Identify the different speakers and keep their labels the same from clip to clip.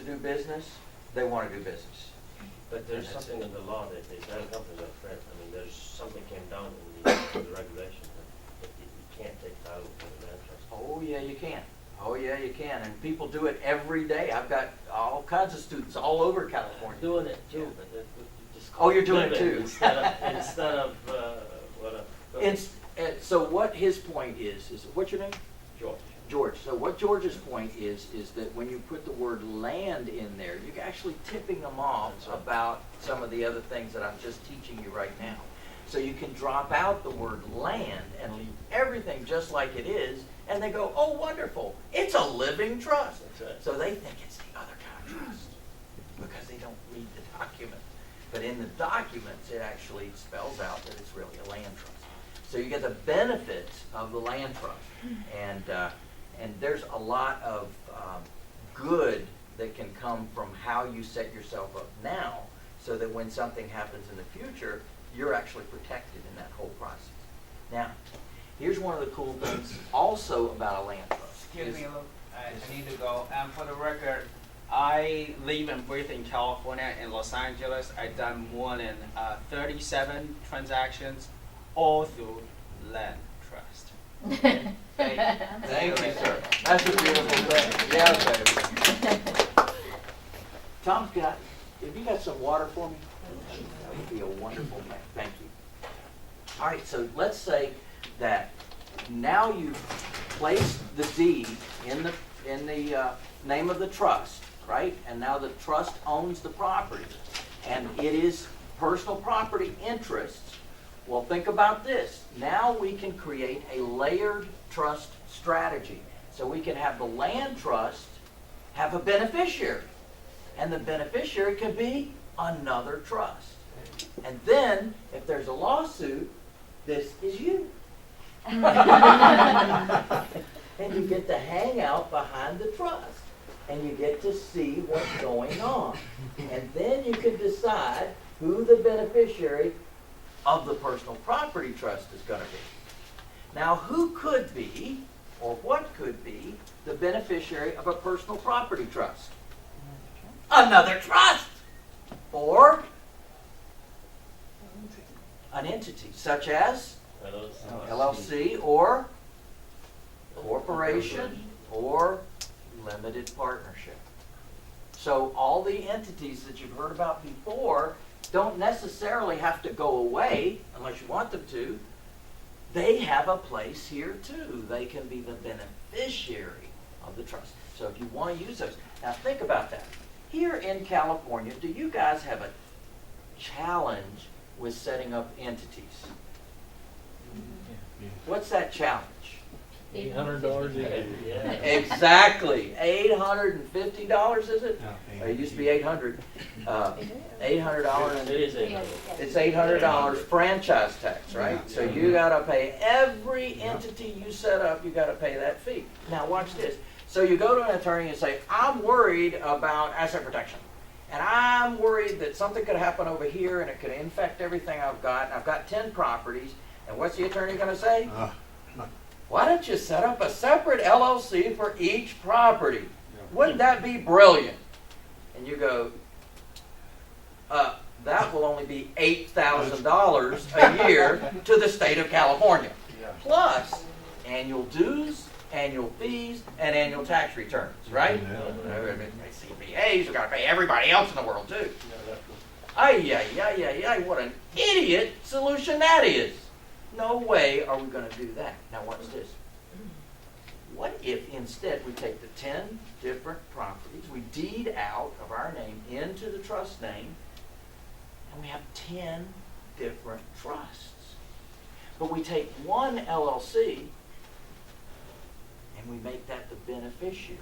Speaker 1: to do business, they want to do business.
Speaker 2: But there's something in the law that they land companies are correct. I mean, there's something came down in the regulations that you can't take title from the land trust.
Speaker 1: Oh, yeah, you can. Oh, yeah, you can. And people do it every day. I've got all kinds of students all over California.
Speaker 2: Doing it too, but that you just
Speaker 1: Oh, you're doing it
Speaker 2: living
Speaker 1: too.
Speaker 2: instead of what
Speaker 1: So what his point is what's your name?
Speaker 2: George.
Speaker 1: George. So what George's point is that when you put the word land in there, you're actually tipping them off
Speaker 2: That's right.
Speaker 1: about some of the other things that I'm just teaching you right now. So you can drop out the word land and leave everything just like it is, and they go, oh, wonderful, it's a living trust.
Speaker 2: That's right.
Speaker 1: So they think it's the other kind of trust because they don't read the document. But in the documents, it actually spells out that it's really a land trust. So you get the benefits of the land trust. And there's a lot of good that can come from how you set yourself up now so that when something happens in the future, you're actually protected in that whole process. Now, here's one of the cool things also about a land trust.
Speaker 3: Excuse me, look, I need to go. For the record, I live and breathe in California, in Los Angeles. I've done more than 37 transactions, all through land trust.
Speaker 1: Thank you, sir. That's a beautiful thing. Yeah, baby. Tom, have you got some water for me? That would be a wonderful thing. Thank you. All right, so let's say that now you've placed the deed in the name of the trust, right? And now the trust owns the property, and it is personal property interests. Well, think about this. Now we can create a layered trust strategy. So we can have the land trust have a beneficiary, and the beneficiary could be another trust. And then, if there's a lawsuit, this is you. And you get to hang out behind the trust, and you get to see what's going on. And then you can decide who the beneficiary of the personal property trust is going to be. Now, who could be, or what could be, the beneficiary of a personal property trust? Another trust! Or an entity, such as LLC or corporation or limited partnership. So all the entities that you've heard about before don't necessarily have to go away unless you want them to. They have a place here too. They can be the beneficiary of the trust. So if you want to use those. Now think about that. Here in California, do you guys have a challenge with setting up entities? What's that challenge?
Speaker 4: $800 a year.
Speaker 2: Yeah.
Speaker 1: Exactly. $850, is it? It used to be $800. $800.
Speaker 2: It is a.
Speaker 1: It's $800 franchise tax, right? So you got to pay every entity you set up. You got to pay that fee. Now watch this. So you go to an attorney and say, "I'm worried about asset protection, and I'm worried that something could happen over here and it could infect everything I've got. And I've got 10 properties." And what's the attorney going to say? Why don't you set up a separate LLC for each property? Wouldn't that be brilliant? And you go, that will only be $8,000 a year to the state of California. Plus annual dues, annual fees, and annual tax returns, right? CPAs, we've got to pay everybody else in the world too. What an idiot solution that is. No way are we going to do that. Now watch this. What if instead we take the 10 different properties, we deed out of our name into the trust name, and we have 10 different trusts. But we take one LLC and we make that the beneficiary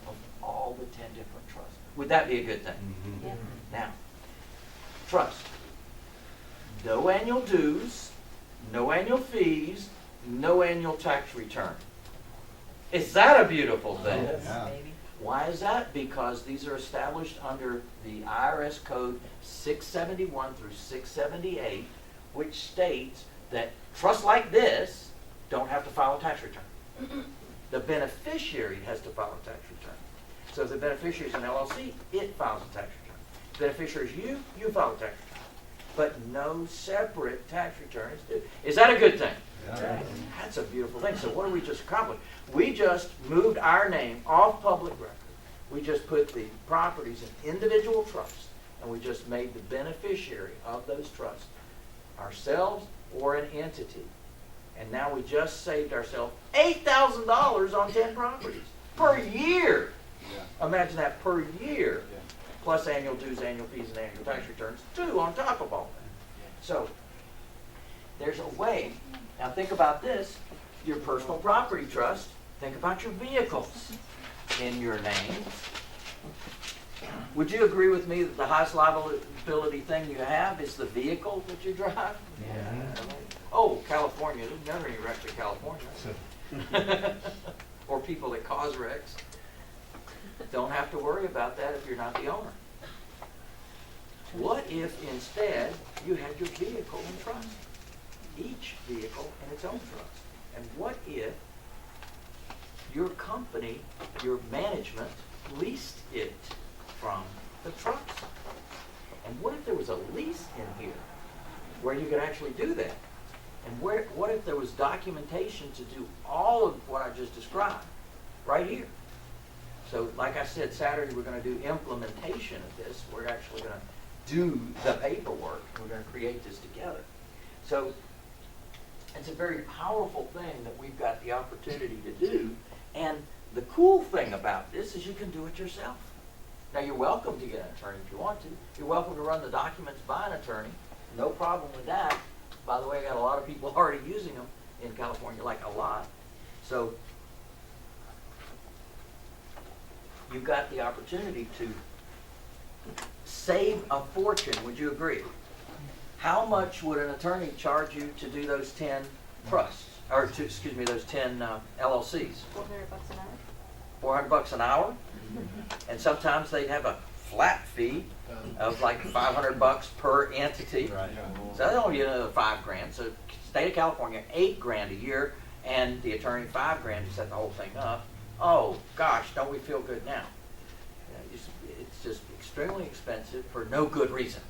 Speaker 1: of all the 10 different trusts. Would that be a good thing?
Speaker 4: Mm-hmm.
Speaker 5: Yeah.
Speaker 1: Now, trust. No annual dues, no annual fees, no annual tax return. Is that a beautiful thing?
Speaker 2: Yes.
Speaker 4: Yeah.
Speaker 5: Baby.
Speaker 1: Why is that? Because these are established under the IRS code 671 through 678, which states that trusts like this don't have to file a tax return. The beneficiary has to file a tax return. So if the beneficiary is an LLC, it files a tax return. Beneficiary is you file a tax return. But no separate tax return is due. Is that a good thing?
Speaker 5: Yeah.
Speaker 1: That's a beautiful thing. So what did we just accomplish? We just moved our name off public record. We just put the properties in individual trusts, and we just made the beneficiary of those trusts ourselves or an entity. And now we just saved ourselves $8,000 on 10 properties per year. Imagine that, per year. Plus annual dues, annual fees, and annual tax returns, too, on top of all that. So, there's a way. Now think about this. Your personal property trust, think about your vehicles in your name. Would you agree with me that the highest liability thing you have is the vehicle that you drive?
Speaker 5: Yeah.
Speaker 1: Oh, California, there's never any wrecks in California. Or people that cause wrecks. Don't have to worry about that if you're not the owner. What if instead you had your vehicle in trust? Each vehicle in its own trust. And what if your company, your management, leased it from the trust? And what if there was a lease in here where you could actually do that? And what if there was documentation to do all of what I just described right here? So like I said, Saturday we're going to do implementation of this. We're actually going to do the paperwork. We're going to create this together. So it's a very powerful thing that we've got the opportunity to do. And the cool thing about this is you can do it yourself. Now you're welcome to get an attorney if you want to. You're welcome to run the documents by an attorney. No problem with that. By the way, I got a lot of people already using them in California, like a lot. So you've got the opportunity to save a fortune. Would you agree? How much would an attorney charge you to do those 10 trusts, or those 10 LLCs?
Speaker 6: $400 an hour.
Speaker 1: $400 an hour, and sometimes they'd have a flat fee of like $500 per entity.
Speaker 5: Right.
Speaker 1: So that's only another $5,000. So state of California, $8,000 a year, and the attorney $5,000 to set the whole thing up. Oh gosh, don't we feel good now? It's just extremely expensive for no good reason.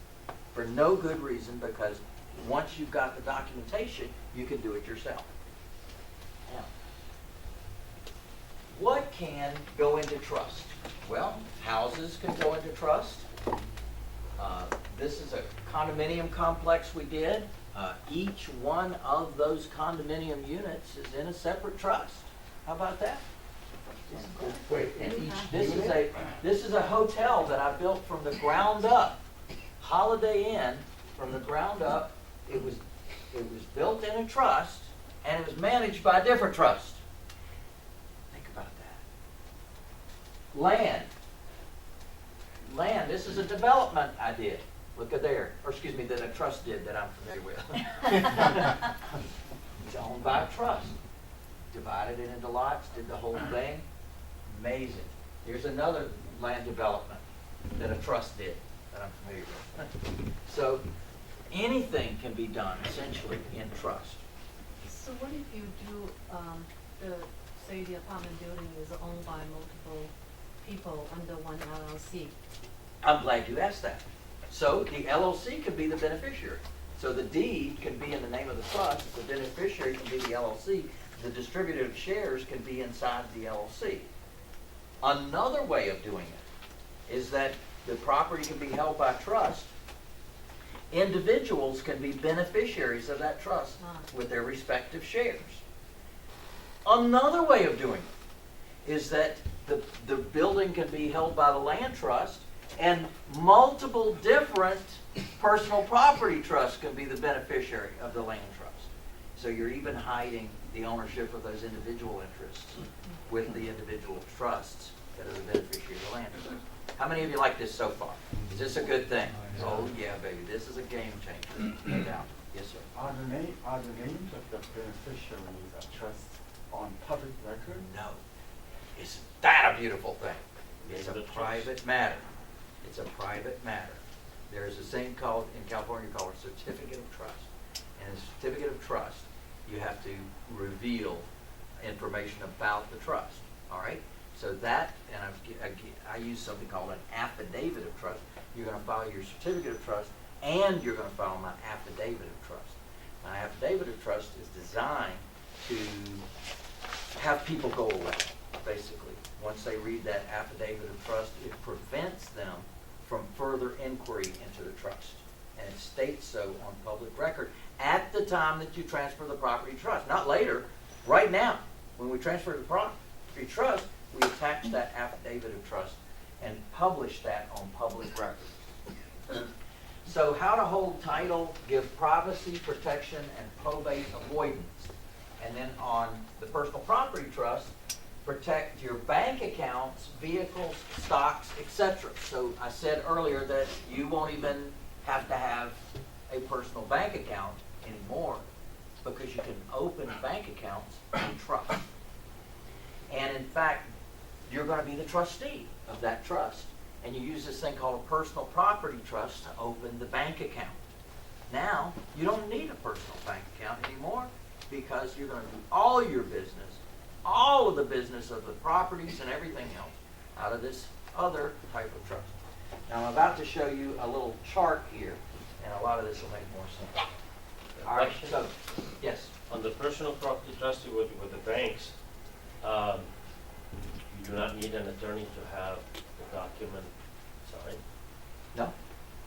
Speaker 1: For no good reason, because once you've got the documentation, you can do it yourself. Now, what can go into trust? Well, houses can go into trust. This is a condominium complex we did. Each one of those condominium units is in a separate trust. How about that?
Speaker 5: Wait,
Speaker 1: And this is a hotel that I built from the ground up. Holiday Inn, from the ground up. It was built in a trust, and it was managed by a different trust. Think about that. Land. This is a development I did. Look at there. Or excuse me, that a trust did that I'm familiar with. It's owned by a trust. Divided it into lots, did the whole thing. Amazing. Here's another land development that a trust did that I'm familiar with. So anything can be done essentially in trust.
Speaker 6: So what if you do, say the apartment building is owned by multiple people under one LLC?
Speaker 1: I'm glad you asked that. So the LLC could be the beneficiary. So the deed can be in the name of the trust. The beneficiary can be the LLC. The distributive shares can be inside the LLC. Another way of doing it is that the property can be held by trust. Individuals can be beneficiaries of that trust with their respective shares. Another way of doing it is that the building can be held by the land trust, and multiple different personal property trusts can be the beneficiary of the land trust. So you're even hiding the ownership of those individual interests with the individual trusts that are the beneficiary of the land trust. How many of you like this so far? Is this a good thing? Oh yeah, baby, this is a game changer, no doubt. Yes, sir.
Speaker 5: Are the names of the beneficiaries of trust on public record?
Speaker 1: No. Isn't that a beautiful thing? It's a
Speaker 2: The trust.
Speaker 1: private matter. It's a private matter. There is a thing called, in California, called a certificate of trust. And a certificate of trust, you have to reveal information about the trust. All right? So that, and I use something called an affidavit of trust. You're gonna file your certificate of trust, and you're gonna file my affidavit of trust. My affidavit of trust is designed to have people go away, basically. Once they read that affidavit of trust, it prevents them from further inquiry into the trust. And it states so on public record at the time that you transfer the property trust, not later, right now. When we transfer the property trust, we attach that affidavit of trust and publish that on public record. So how to hold title, give privacy, protection, and probate avoidance. And then on the personal property trust, protect your bank accounts, vehicles, stocks, etc. So I said earlier that you won't even have to have a personal bank account anymore because you can open bank accounts in trust. And in fact, you're going to be the trustee of that trust. And you use this thing called a personal property trust to open the bank account. Now, you don't need a personal bank account anymore because you're going to do all your business, all of the business of the properties and everything else out of this other type of trust. Now, I'm about to show you a little chart here, and a lot of this will make more sense. All right, so, yes.
Speaker 2: On the personal property trust with the banks, you do not need an attorney to have the document signed?
Speaker 1: No,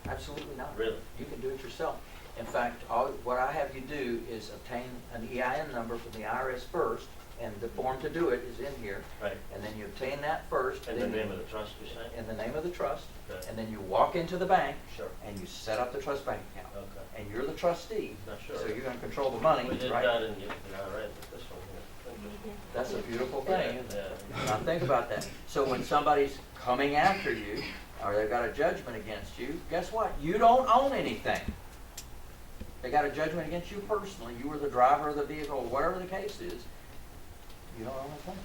Speaker 1: absolutely not.
Speaker 2: Really?
Speaker 1: You can do it yourself. In fact, what I have you do is obtain an EIN number from the IRS first, and the form to do it is in here.
Speaker 2: Right.
Speaker 1: And then you obtain that first.
Speaker 2: And the name of the trust you sign?
Speaker 1: In the name of the trust.
Speaker 2: Okay.
Speaker 1: And then you walk into the bank.
Speaker 2: Sure.
Speaker 1: And you set up the trust bank account.
Speaker 2: Okay.
Speaker 1: And you're the trustee.
Speaker 2: Not sure.
Speaker 1: So you're going to control the money,
Speaker 2: We did
Speaker 1: right?
Speaker 2: that in the IRA, but this one here.
Speaker 1: That's a beautiful thing, isn't it?
Speaker 2: Yeah.
Speaker 1: Now think about that. So when somebody's coming after you, or they've got a judgment against you, guess what? You don't own anything. They got a judgment against you personally. You were the driver of the vehicle, or whatever the case is. You don't own a thing.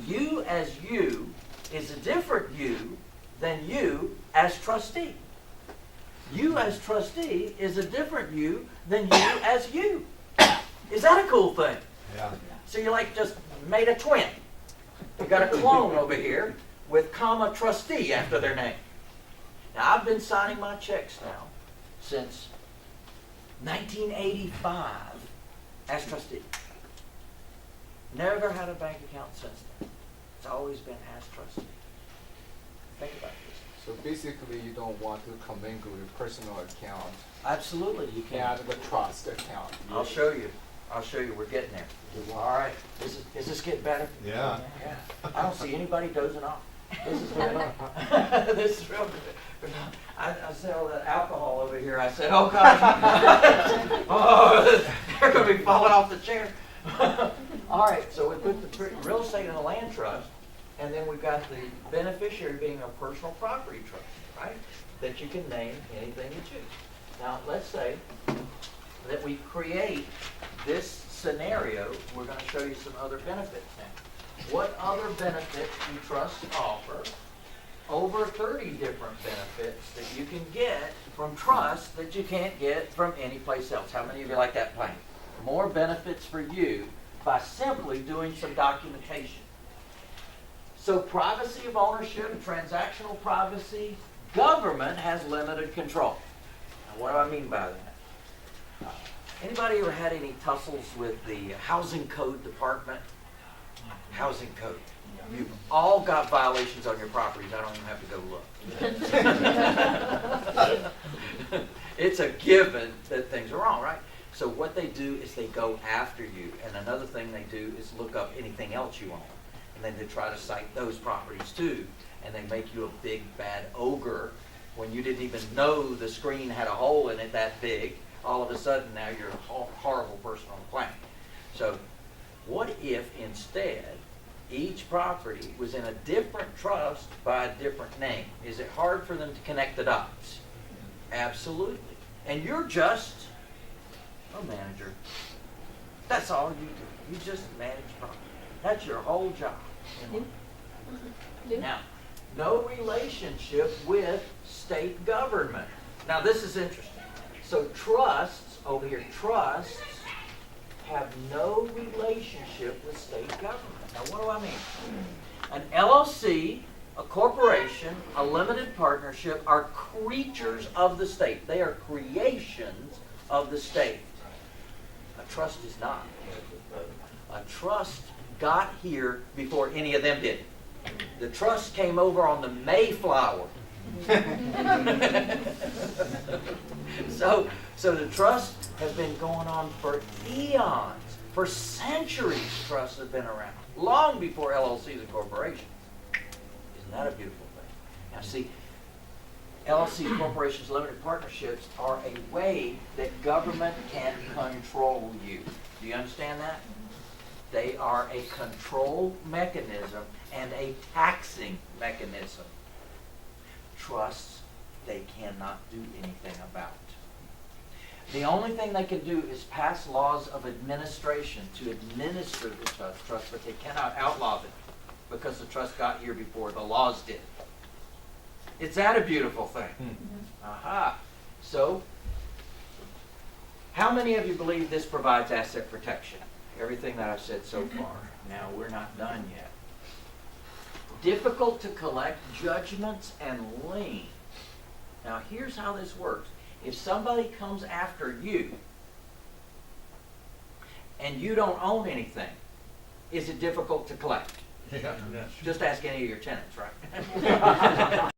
Speaker 1: You as you is a different you than you as trustee. You as trustee is a different you than you as you. Is that a cool thing?
Speaker 5: Yeah.
Speaker 1: So you like just made a twin. You got a clone over here with comma trustee after their name. Now I've been signing my checks now since 1985 as trustee. Never had a bank account since then. It's always been as trustee. Think about this.
Speaker 7: So basically, you don't want to commingle your personal account
Speaker 1: Absolutely, you can.
Speaker 7: and the trust account.
Speaker 1: I'll show you. I'll show you. We're getting there. All right. Is this getting better?
Speaker 5: Yeah.
Speaker 1: Yeah. I don't see anybody dozing off. This is good. This is real good. I sell that alcohol over here. I said, oh God. Oh, they're going to be falling off the chair. All right, so we put the real estate in a land trust, and then we've got the beneficiary being a personal property trust, right? That you can name anything you choose. Now, let's say that we create this scenario. We're going to show you some other benefits now. What other benefits do trusts offer? Over 30 different benefits that you can get from trust that you can't get from any place else. How many of you like that plan? More benefits for you by simply doing some documentation. So privacy of ownership, transactional privacy, government has limited control. Now, what do I mean by that? Anybody ever had any tussles with the housing code department? Housing code. You've all got violations on your properties. I don't even have to go look. It's a given that things are wrong, right? So what they do is they go after you. And another thing they do is look up anything else you own. And then they try to cite those properties too. And they make you a big bad ogre when you didn't even know the screen had a hole in it that big. All of a sudden now you're a horrible person on the planet. So what if instead each property was in a different trust by a different name? Is it hard for them to connect the dots? Absolutely. And you're just a manager. That's all you do. You just manage property. That's your whole job. Now, no relationship with state government. Now, this is interesting. So trusts, over here, trusts have no relationship with state government. Now, what do I mean? An LLC, a corporation, a limited partnership are creatures of the state. They are creations of the state. A trust is not. A trust got here before any of them did. The trust came over on the Mayflower. So the trust has been going on for eons. For centuries, trusts have been around. Long before LLCs and corporations. Isn't that a beautiful thing? Now see, LLCs, corporations, limited partnerships are a way that government can control you. Do you understand that? They are a control mechanism and a taxing mechanism. Trusts, they cannot do anything about. The only thing they can do is pass laws of administration to administer the trust, but they cannot outlaw it because the trust got here before the laws did. Is that a beautiful thing? Aha. So, how many of you believe this provides asset protection? Everything that I've said so far. Now, we're not done yet. Difficult to collect judgments and liens. Now, here's how this works. If somebody comes after you and you don't own anything, is it difficult to collect?
Speaker 5: Yeah.
Speaker 1: Just ask any of your tenants, right?